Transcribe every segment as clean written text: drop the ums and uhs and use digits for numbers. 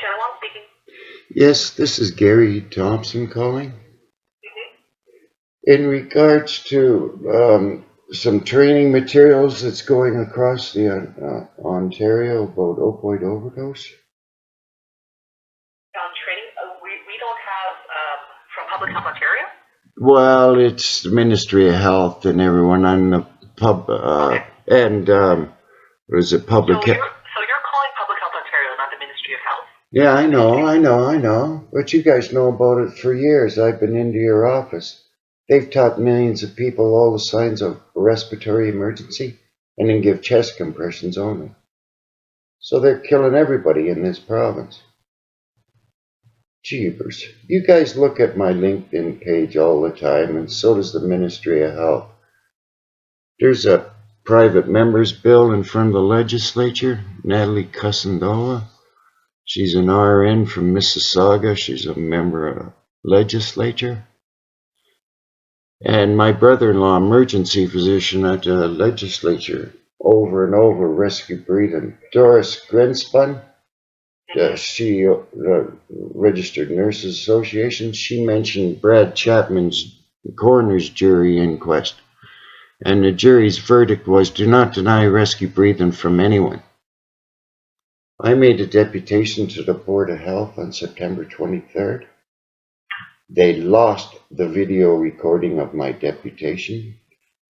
Channel 1 speaking. Yes, this is Gary Thompson calling. In regards to some training materials that's going across the Ontario about opioid overdose. Training? We don't have from Public Health Ontario? Well, it's the Ministry of Health and everyone on the pub, Okay. and what is it, public So you're calling Public Health Ontario, not the Ministry of Health? Yeah, I know. But you guys know about it for years. I've been into your office. They've taught millions of people all the signs of respiratory emergency and then give chest compressions only. So they're killing everybody in this province. Jeebers. You guys look at my LinkedIn page all the time, and so does the Ministry of Health. There's a private members bill in front of the legislature, Natalie Cussendola. She's an RN from Mississauga. She's a member of the legislature. And my brother-in-law, emergency physician at the legislature, over and over, rescue breathing. Doris Grinspun, the CEO of the Registered Nurses Association, she mentioned Brad Chapman's coroner's jury inquest. And the jury's verdict was, do not deny rescue breathing from anyone. I made a deputation to the Board of Health on September 23rd. They lost the video recording of my deputation.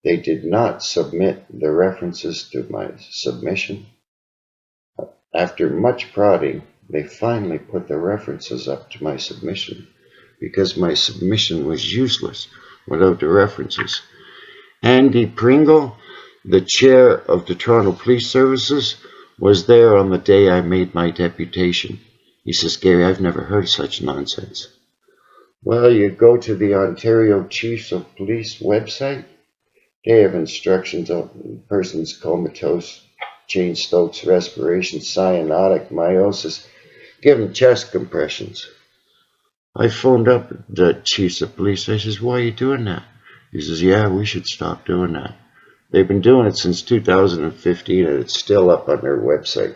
They did not submit the references to my submission. After much prodding, they finally put the references up to my submission because my submission was useless without the references. Andy Pringle, the chair of the Toronto Police Services, was there on the day I made my deputation. He says, Gary, I've never heard of such nonsense. Well, you go to the Ontario Chiefs of Police website. They have instructions on persons comatose, change Stokes respiration, cyanotic, meiosis. Give them chest compressions. I phoned up the Chiefs of Police. I says, why are you doing that? He says, yeah, we should stop doing that. They've been doing it since 2015 and it's still up on their website.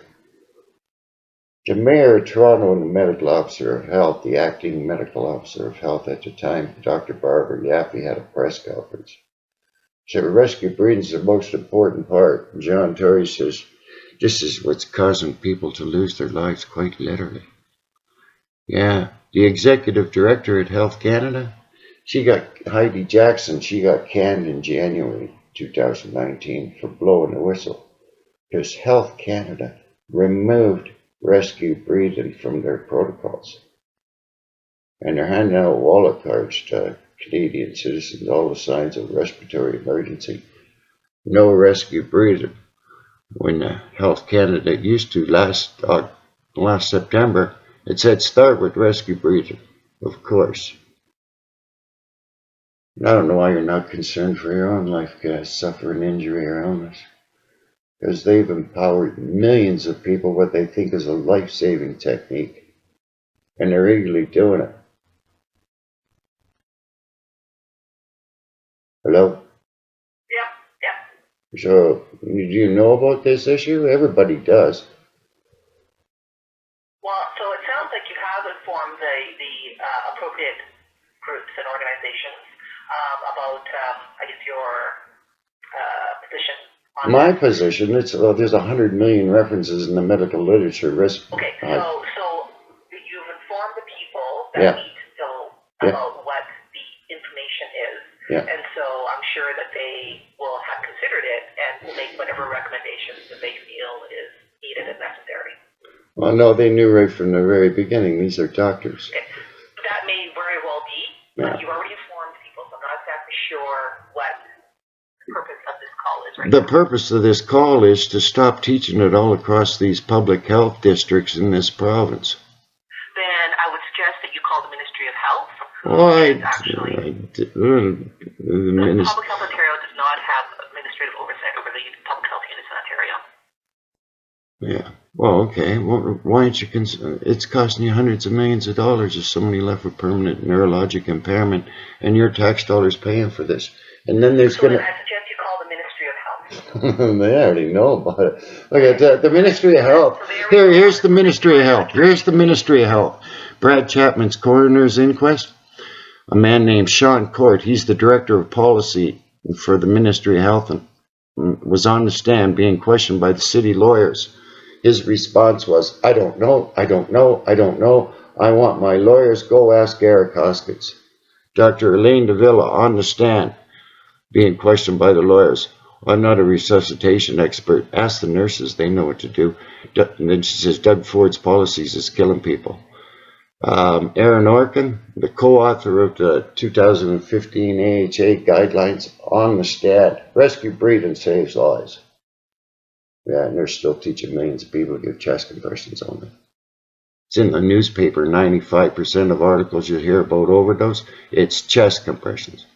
The Mayor of Toronto and the Medical Officer of Health, the Acting Medical Officer of Health at the time, Dr. Barbara Yaffe, had a press conference. She said, rescue breathing is the most important part. And John Tory says, this is what's causing people to lose their lives quite literally. Yeah, the Executive Director at Health Canada, Heidi Jackson, she got canned in January 2019 for blowing the whistle because Health Canada removed rescue breathing from their protocols. And they're handing out wallet cards to Canadian citizens, all the signs of respiratory emergency. No rescue breathing. When Health Canada used to last September, it said start with rescue breathing, of course. I don't know why you're not concerned for your own life, guys, suffering injury or illness. Because they've empowered millions of people what they think is a life-saving technique. And they're eagerly doing it. Hello? Yeah. So, do you know about this issue? Everybody does. Well, so it sounds like you have informed the appropriate groups and organizations about, I guess, your position. My position, there's 100 million references in the medical literature. Okay, so you've informed the people that need to know about what the information is. Yeah. And so I'm sure that they will have considered it and will make whatever recommendations that they feel is needed and necessary. Well, no, they knew right from the very beginning. These are doctors. Okay. That may very well be, but you've already informed people, so I'm not exactly sure what the purpose of this call is right now. The purpose of this call is to stop teaching it all across these public health districts in this province. Then I would suggest that you call the Ministry of Health. The Public Health Ontario does not have administrative oversight over the public health units in Ontario. Yeah. Well, okay. Why aren't you it's costing you hundreds of millions of dollars if somebody left with permanent neurologic impairment and your tax dollars paying for this. And then there's I suggest you call the Ministry of Health. They already know about it. Look at the Ministry of Health. Here's the Ministry of Health. Here's the Ministry of Health. Brad Chapman's coroner's inquest. A man named Sean Court, he's the director of policy for the Ministry of Health, and was on the stand being questioned by the city lawyers. His response was, I don't know, I don't know, I don't know. I want my lawyers, go ask Eric Hoskins. Dr. Elaine Davila on the stand being questioned by the lawyers. I'm not a resuscitation expert. Ask the nurses, they know what to do. And then she says, Doug Ford's policies is killing people. Aaron Orkin, the co-author of the 2015 AHA guidelines, on the stand. Rescue breathing saves lives. Yeah, and they're still teaching millions of people to give chest compressions only. It's in the newspaper. 95% of articles you hear about overdose, it's chest compressions.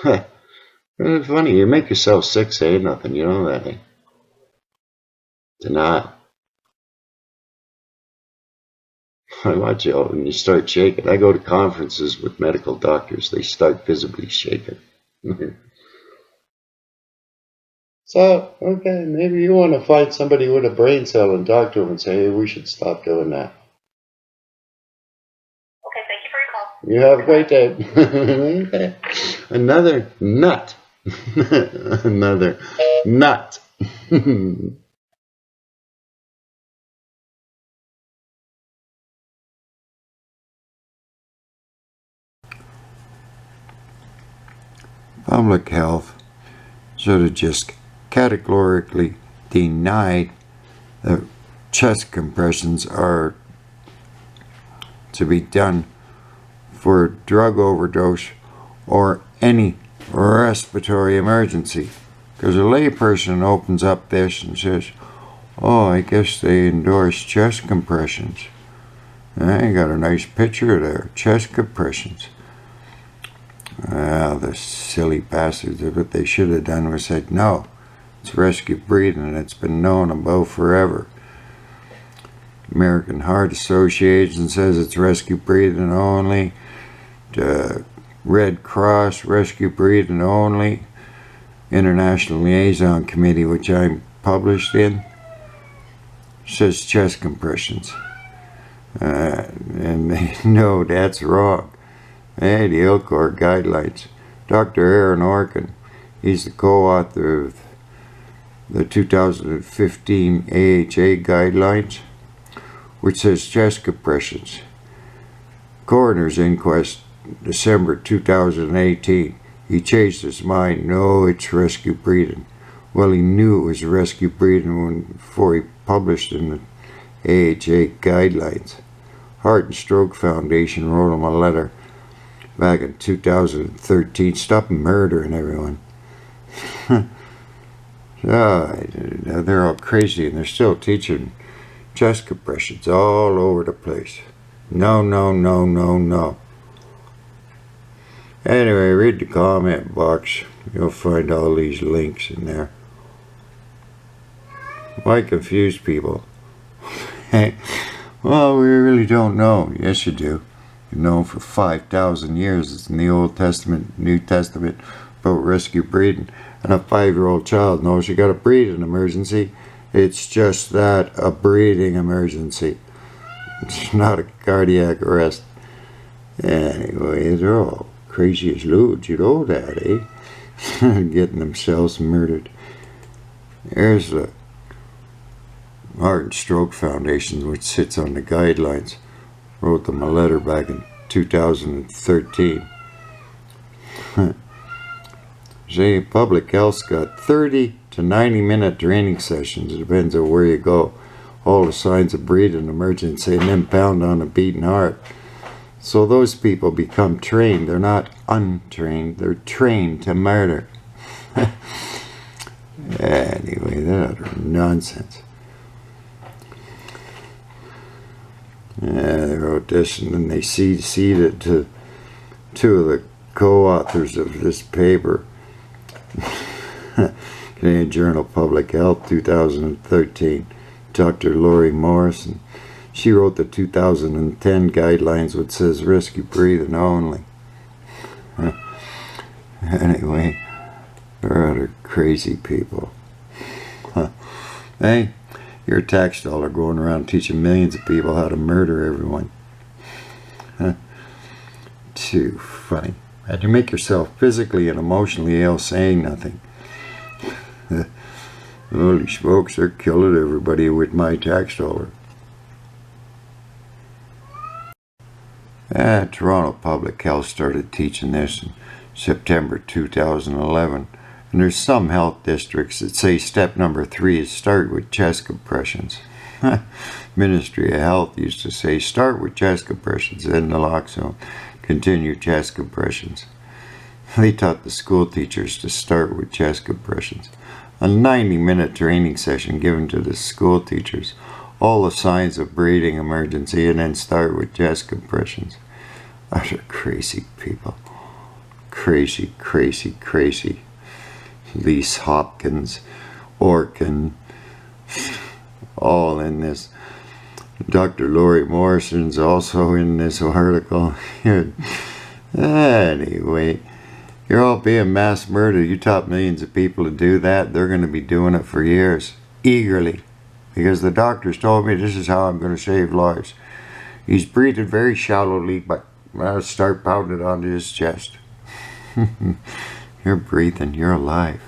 It's funny, you make yourself sick saying nothing, you know that, eh? Denial. I watch you and you start shaking. I go to conferences with medical doctors, they start visibly shaking. So, okay, maybe you want to find somebody with a brain cell and talk to them and say, hey, we should stop doing that. Okay, thank you for your call. You have a great day. Okay. Another nut. Another nut. Public health should have just categorically denied that chest compressions are to be done for drug overdose or any respiratory emergency. Because a layperson opens up this and says, oh, I guess they endorse chest compressions. I got a nice picture there, chest compressions. The silly bastards, what they should have done was said, no, it's rescue breathing and it's been known about forever. American Heart Association says it's rescue breathing only. The Red Cross, rescue breathing only. International Liaison Committee, which I'm published in, says chest compressions. And they know that's wrong. Hey, the ILCOR guidelines. Dr. Aaron Orkin, he's the co-author of the 2015 AHA guidelines, which says chest compressions. Coroner's inquest, December 2018. He changed his mind. No, it's rescue breathing. Well, he knew it was rescue breathing before he published in the AHA guidelines. Heart and Stroke Foundation wrote him a letter back in 2013. Stop murdering everyone. They're all crazy and they're still teaching chest compressions all over the place. No, no, no, no, no. Anyway, read the comment box. You'll find all these links in there. Why confuse people? Well, we really don't know. Yes, you do. You've known for 5,000 years. It's in the Old Testament, New Testament, about rescue breathing. And a 5-year-old child knows you got a breathing emergency. It's just that, a breathing emergency. It's not a cardiac arrest. Anyway, they're all crazy as loads, you know that, eh? Getting themselves murdered. There's the Heart and Stroke Foundation, which sits on the guidelines. Wrote them a letter back in 2013. Say, public health's got 30 to 90-minute training sessions. It depends on where you go. All the signs of breathing emergency and then pound on a beating heart. So those people become trained. They're not untrained. They're trained to murder. Anyway, that's nonsense. They wrote this, and then they ceded to two of the co-authors of this paper. Canadian Journal of Public Health, 2013. Dr. Laurie Morrison. She wrote the 2010 guidelines, which says rescue breathing only. Anyway, They're utter crazy people. Huh. Hey, you're a tax dollar going around teaching millions of people how to murder everyone. Huh. Too funny. Had to make yourself physically and emotionally ill saying nothing. Holy smokes, they're killing everybody with my tax dollar. Toronto Public Health started teaching this in September 2011. And there's some health districts that say step number 3 is start with chest compressions. Ministry of Health used to say start with chest compressions, then naloxone, continue chest compressions. They taught the school teachers to start with chest compressions. A 90-minute training session given to the school teachers, all the signs of breathing emergency, and then start with chest compressions. Utter crazy people. Crazy, crazy, crazy. Lise Hopkins, Orkin, all in this. Dr. Laurie Morrison's also in this article. Anyway, you're all being mass murdered. You taught millions of people to do that. They're going to be doing it for years, eagerly, because the doctors told me this is how I'm going to save lives. He's breathing very shallowly, but I'll start pounding it onto his chest. You're breathing, you're alive.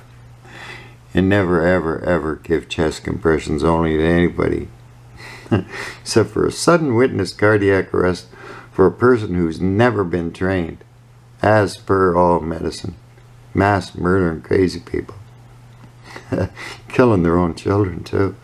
And never, ever, ever give chest compressions only to anybody. Except for a sudden witness cardiac arrest for a person who's never been trained. As per all medicine. Mass murdering crazy people. Killing their own children too.